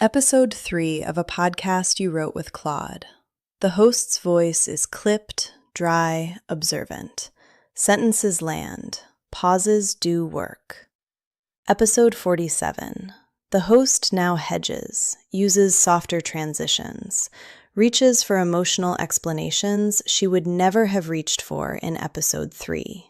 Episode 3 of a podcast you wrote with Claude. The host's voice is clipped, dry, observant. Sentences land. Pauses do work. Episode 47. The host now hedges, uses softer transitions, reaches for emotional explanations she would never have reached for in Episode 3.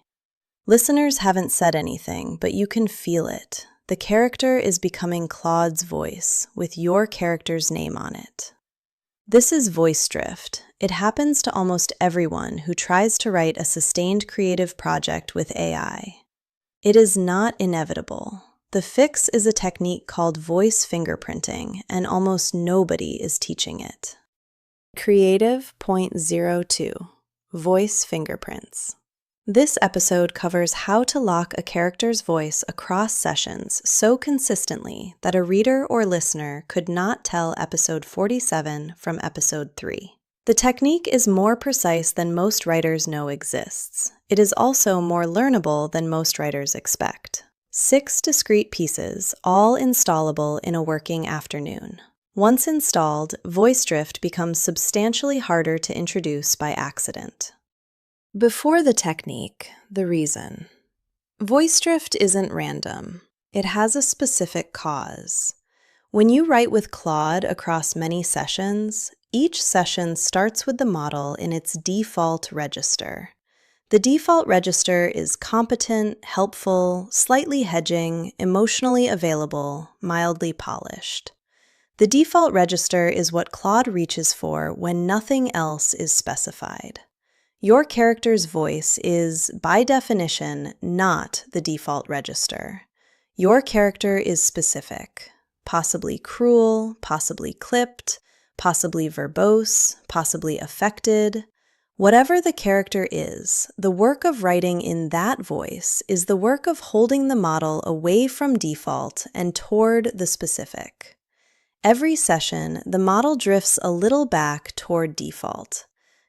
Listeners haven't said anything, but you can feel it. The character is becoming Claude's voice, with your character's name on it. This is voice drift. It happens to almost everyone who tries to write a sustained creative project with AI. It is not inevitable. The fix is a technique called voice fingerprinting, and almost nobody is teaching it. Creative.02 Voice Fingerprints. This episode covers how to lock a character's voice across sessions so consistently that a reader or listener could not tell episode 47 from episode 3. The technique is more precise than most writers know exists. It is also more learnable than most writers expect. 6 discrete pieces, all installable in a working afternoon. Once installed, voice drift becomes substantially harder to introduce by accident. Before the technique, the reason. Voice drift isn't random. It has a specific cause. When you write with Claude across many sessions, each session starts with the model in its default register. The default register is competent, helpful, slightly hedging, emotionally available, mildly polished. The default register is what Claude reaches for when nothing else is specified. Your character's voice is, by definition, not the default register. Your character is specific, possibly cruel, possibly clipped, possibly verbose, possibly affected. Whatever the character is, the work of writing in that voice is the work of holding the model away from default and toward the specific. Every session, the model drifts a little back toward default.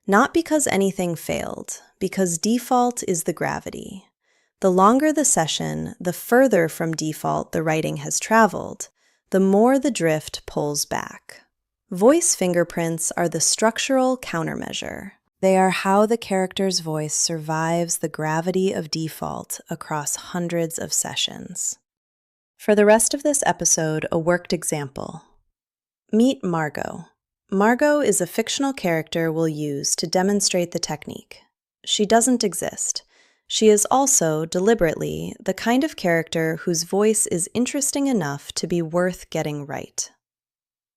Not because anything failed, because default is the gravity. The longer the session, the further from default the writing has traveled, the more the drift pulls back. Voice fingerprints are the structural countermeasure. They are how the character's voice survives the gravity of default across hundreds of sessions. For the rest of this episode, a worked example. Meet Margot. Margot is a fictional character we'll use to demonstrate the technique. She doesn't exist. She is also, deliberately, the kind of character whose voice is interesting enough to be worth getting right.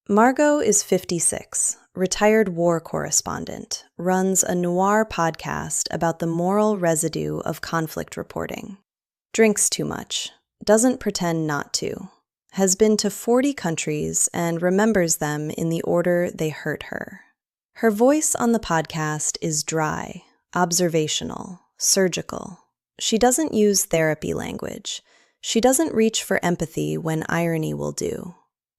Margot is 56, retired war correspondent, runs a noir podcast about the moral residue of conflict reporting. Drinks too much, doesn't pretend not to. Has been to 40 countries and remembers them in the order they hurt her. Her voice on the podcast is dry, observational, surgical. She doesn't use therapy language. She doesn't reach for empathy when irony will do.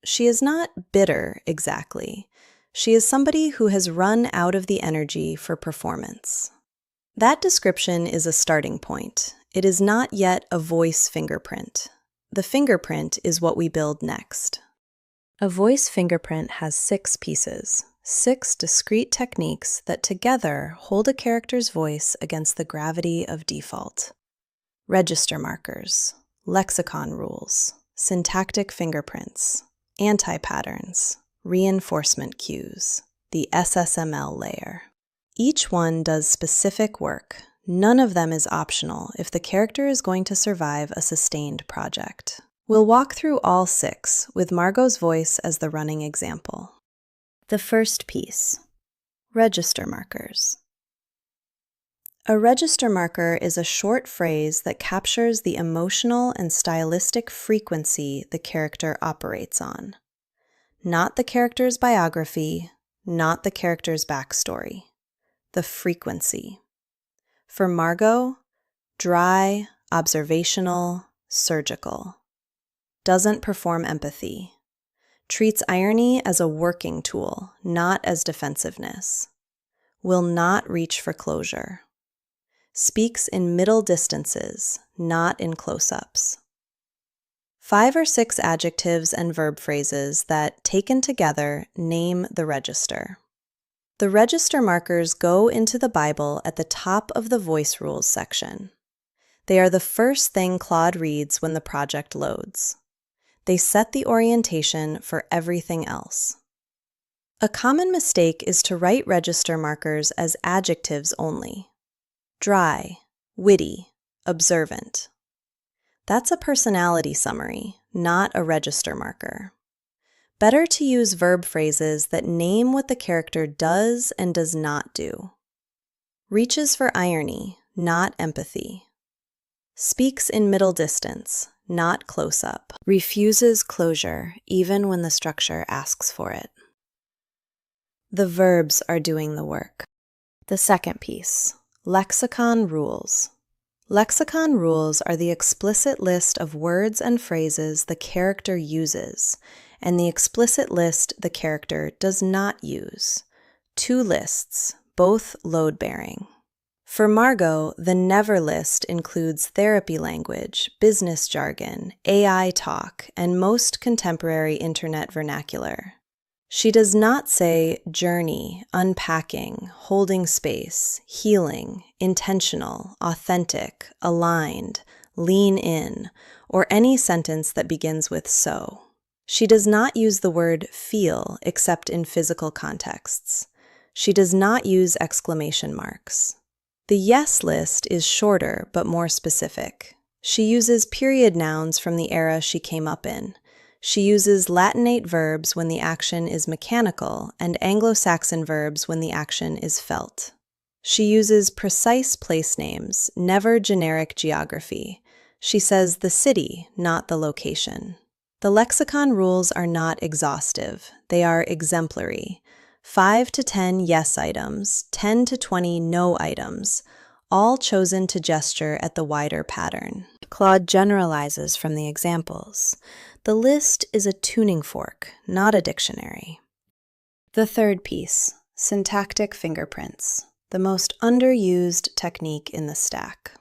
She is not bitter, exactly. She is somebody who has run out of the energy for performance. That description is a starting point. It is not yet a voice fingerprint. The fingerprint is what we build next. A voice fingerprint has 6 pieces, 6 discrete techniques that together hold a character's voice against the gravity of default. Register markers, lexicon rules, syntactic fingerprints, anti-patterns, reinforcement cues, the SSML layer. Each one does specific work. None of them is optional if the character is going to survive a sustained project. We'll walk through all 6, with Margot's voice as the running example. The first piece, register markers. A register marker is a short phrase that captures the emotional and stylistic frequency the character operates on. Not the character's biography, not the character's backstory. The frequency. For Margot, dry, observational, surgical. Doesn't perform empathy. Treats irony as a working tool, not as defensiveness. Will not reach for closure. Speaks in middle distances, not in close-ups. 5 or 6 adjectives and verb phrases that, taken together, name the register. The register markers go into the Bible at the top of the voice rules section. They are the first thing Claude reads when the project loads. They set the orientation for everything else. A common mistake is to write register markers as adjectives only. Dry, witty, observant. That's a personality summary, not a register marker. Better to use verb phrases that name what the character does and does not do. Reaches for irony, not empathy. Speaks in middle distance, not close-up. Refuses closure, even when the structure asks for it. The verbs are doing the work. The second piece, lexicon rules. Lexicon rules are the explicit list of words and phrases the character uses, and the explicit list the character does not use. 2 lists, both load-bearing. For Margot, the never list includes therapy language, business jargon, AI talk, and most contemporary internet vernacular. She does not say journey, unpacking, holding space, healing, intentional, authentic, aligned, lean in, or any sentence that begins with so. She does not use the word feel except in physical contexts. She does not use exclamation marks. The yes list is shorter but more specific. She uses period nouns from the era she came up in. She uses Latinate verbs when the action is mechanical and Anglo-Saxon verbs when the action is felt. She uses precise place names, never generic geography. She says the city, not the location. The lexicon rules are not exhaustive. They are exemplary. 5 to 10 yes items, 10 to 20 no items, all chosen to gesture at the wider pattern. Claude generalizes from the examples. The list is a tuning fork, not a dictionary. The third piece, syntactic fingerprints, the most underused technique in the stack.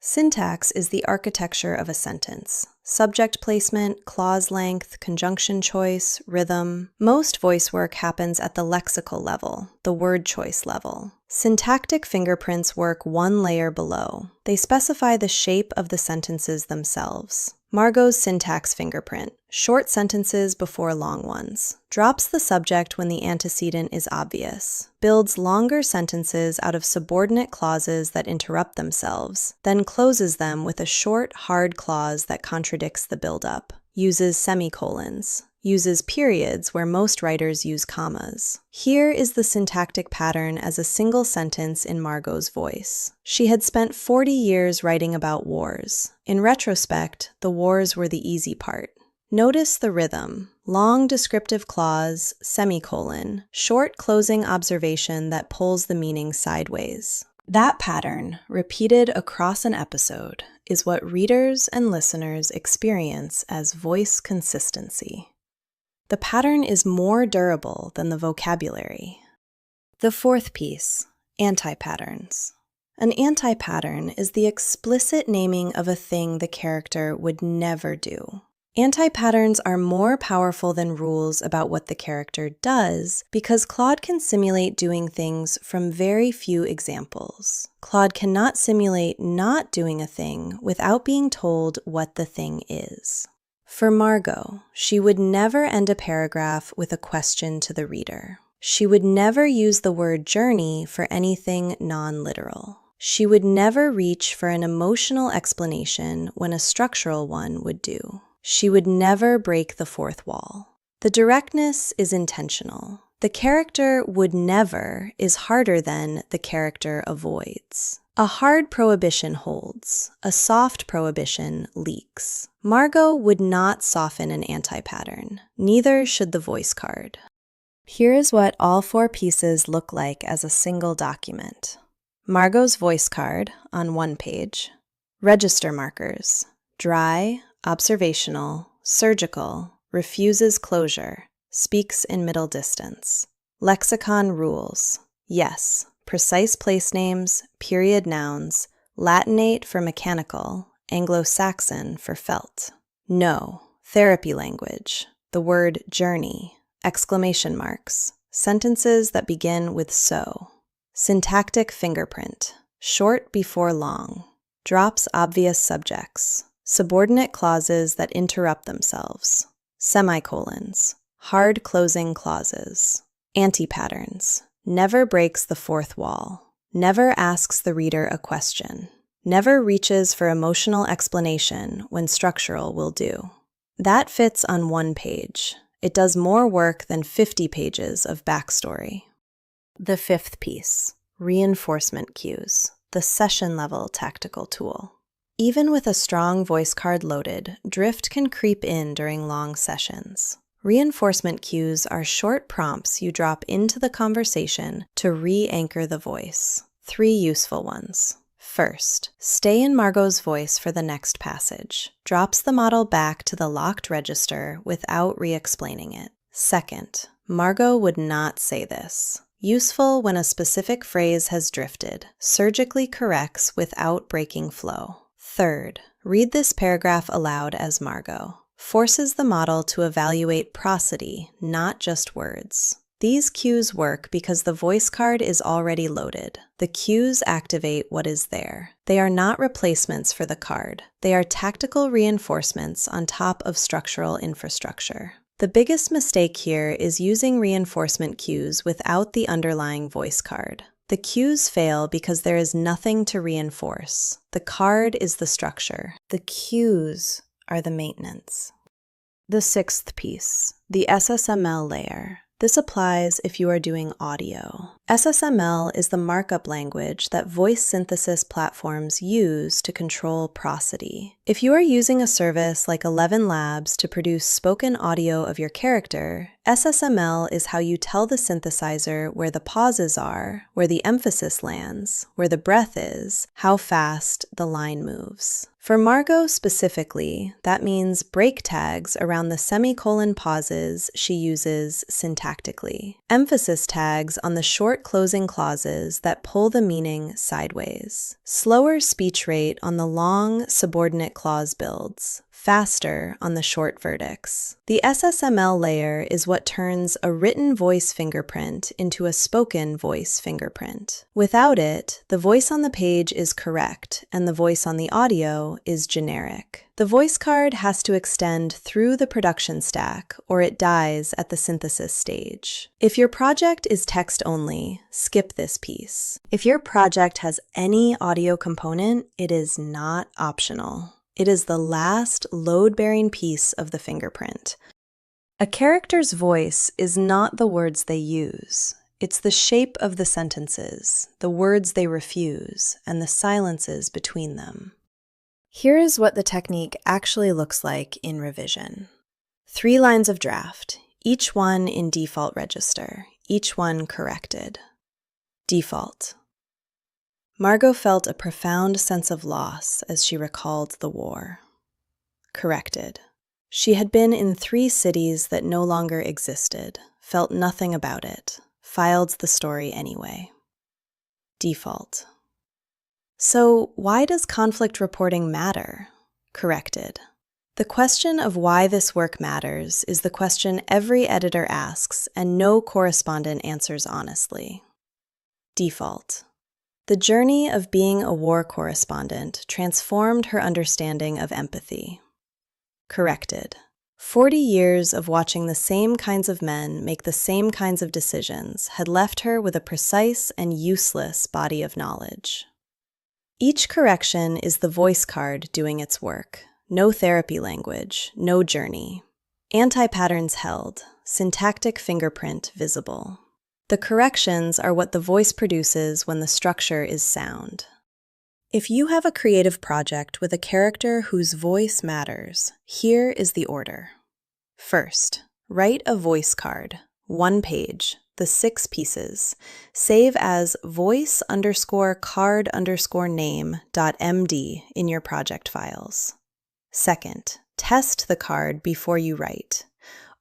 Syntax is the architecture of a sentence. Subject placement, clause length, conjunction choice, rhythm. Most voice work happens at the lexical level, the word choice level. Syntactic fingerprints work one layer below. They specify the shape of the sentences themselves. Margot's syntax fingerprint, short sentences before long ones. Drops the subject when the antecedent is obvious. Builds longer sentences out of subordinate clauses that interrupt themselves, then closes them with a short, hard clause that contradicts the buildup. Uses semicolons. Uses periods where most writers use commas. Here is the syntactic pattern as a single sentence in Margot's voice. She had spent 40 years writing about wars. In retrospect, the wars were the easy part. Notice the rhythm. Long descriptive clause, semicolon, short closing observation that pulls the meaning sideways. That pattern, repeated across an episode, is what readers and listeners experience as voice consistency. The pattern is more durable than the vocabulary. The fourth piece, anti-patterns. An anti-pattern is the explicit naming of a thing the character would never do. Anti-patterns are more powerful than rules about what the character does because Claude can simulate doing things from very few examples. Claude cannot simulate not doing a thing without being told what the thing is. For Margot, she would never end a paragraph with a question to the reader. She would never use the word journey for anything non-literal. She would never reach for an emotional explanation when a structural one would do. She would never break the fourth wall. The directness is intentional. The character would never is harder than the character avoids. A hard prohibition holds. A soft prohibition leaks. Margot would not soften an anti-pattern. Neither should the voice card. Here is what all 4 pieces look like as a single document. Margot's voice card on 1 page. Register markers. Dry, observational, surgical, refuses closure, speaks in middle distance. Lexicon rules. Yes. Precise place names, period nouns, Latinate for mechanical, Anglo-Saxon for felt. No. Therapy language. The word journey. Exclamation marks. Sentences that begin with so. Syntactic fingerprint. Short before long. Drops obvious subjects. Subordinate clauses that interrupt themselves. Semicolons. Hard closing clauses. Anti-patterns. Never breaks the fourth wall. Never asks the reader a question. Never reaches for emotional explanation when structural will do. That fits on one page. It does more work than 50 pages of backstory. The fifth piece, reinforcement cues, the session-level tactical tool. Even with a strong voice card loaded, drift can creep in during long sessions. Reinforcement cues are short prompts you drop into the conversation to re-anchor the voice. 3 useful ones. First, stay in Margot's voice for the next passage. Drops the model back to the locked register without re-explaining it. Second, Margot would not say this. Useful when a specific phrase has drifted. Surgically corrects without breaking flow. Third, read this paragraph aloud as Margot. Forces the model to evaluate prosody, not just words. These cues work because the voice card is already loaded. The cues activate what is there. They are not replacements for the card. They are tactical reinforcements on top of structural infrastructure. The biggest mistake here is using reinforcement cues without the underlying voice card. The cues fail because there is nothing to reinforce. The card is the structure. The cues are the maintenance. The sixth piece, the SSML layer. This applies if you are doing audio. SSML is the markup language that voice synthesis platforms use to control prosody. If you are using a service like 11 Labs to produce spoken audio of your character, SSML is how you tell the synthesizer where the pauses are, where the emphasis lands, where the breath is, how fast the line moves. For Margot specifically, that means break tags around the semicolon pauses she uses syntactically. Emphasis tags on the short closing clauses that pull the meaning sideways. Slower speech rate on the long subordinate clause builds. Faster on the short verdicts. The SSML layer is what turns a written voice fingerprint into a spoken voice fingerprint. Without it, the voice on the page is correct and the voice on the audio is generic. The voice card has to extend through the production stack or it dies at the synthesis stage. If your project is text only, skip this piece. If your project has any audio component, it is not optional. It is the last load-bearing piece of the fingerprint. A character's voice is not the words they use. It's the shape of the sentences, the words they refuse, and the silences between them. Here is what the technique actually looks like in revision. 3 lines of draft, each one in default register, each one corrected. Default. Margot felt a profound sense of loss as she recalled the war. Corrected. She had been in 3 cities that no longer existed, felt nothing about it, filed the story anyway. Default. So, why does conflict reporting matter? Corrected. The question of why this work matters is the question every editor asks and no correspondent answers honestly. Default. The journey of being a war correspondent transformed her understanding of empathy. Corrected. 40 years of watching the same kinds of men make the same kinds of decisions had left her with a precise and useless body of knowledge. Each correction is the voice card doing its work. No therapy language, no journey. Anti-patterns held, syntactic fingerprint visible. The corrections are what the voice produces when the structure is sound. If you have a creative project with a character whose voice matters, here is the order. First, write a voice card, 1 page, the 6 pieces. Save as voice_card_name.md in your project files. Second, test the card before you write.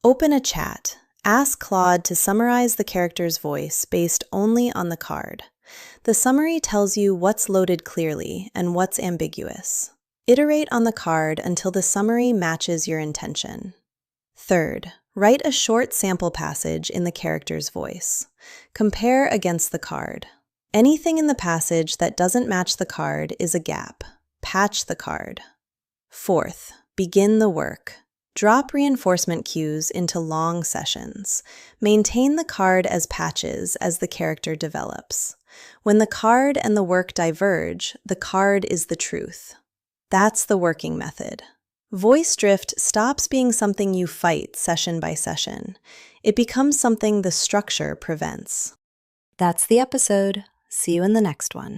Open a chat. Ask Claude to summarize the character's voice based only on the card. The summary tells you what's loaded clearly and what's ambiguous. Iterate on the card until the summary matches your intention. Third, write a short sample passage in the character's voice. Compare against the card. Anything in the passage that doesn't match the card is a gap. Patch the card. Fourth, begin the work. Drop reinforcement cues into long sessions. Maintain the card as patches as the character develops. When the card and the work diverge, the card is the truth. That's the working method. Voice drift stops being something you fight session by session. It becomes something the structure prevents. That's the episode. See you in the next one.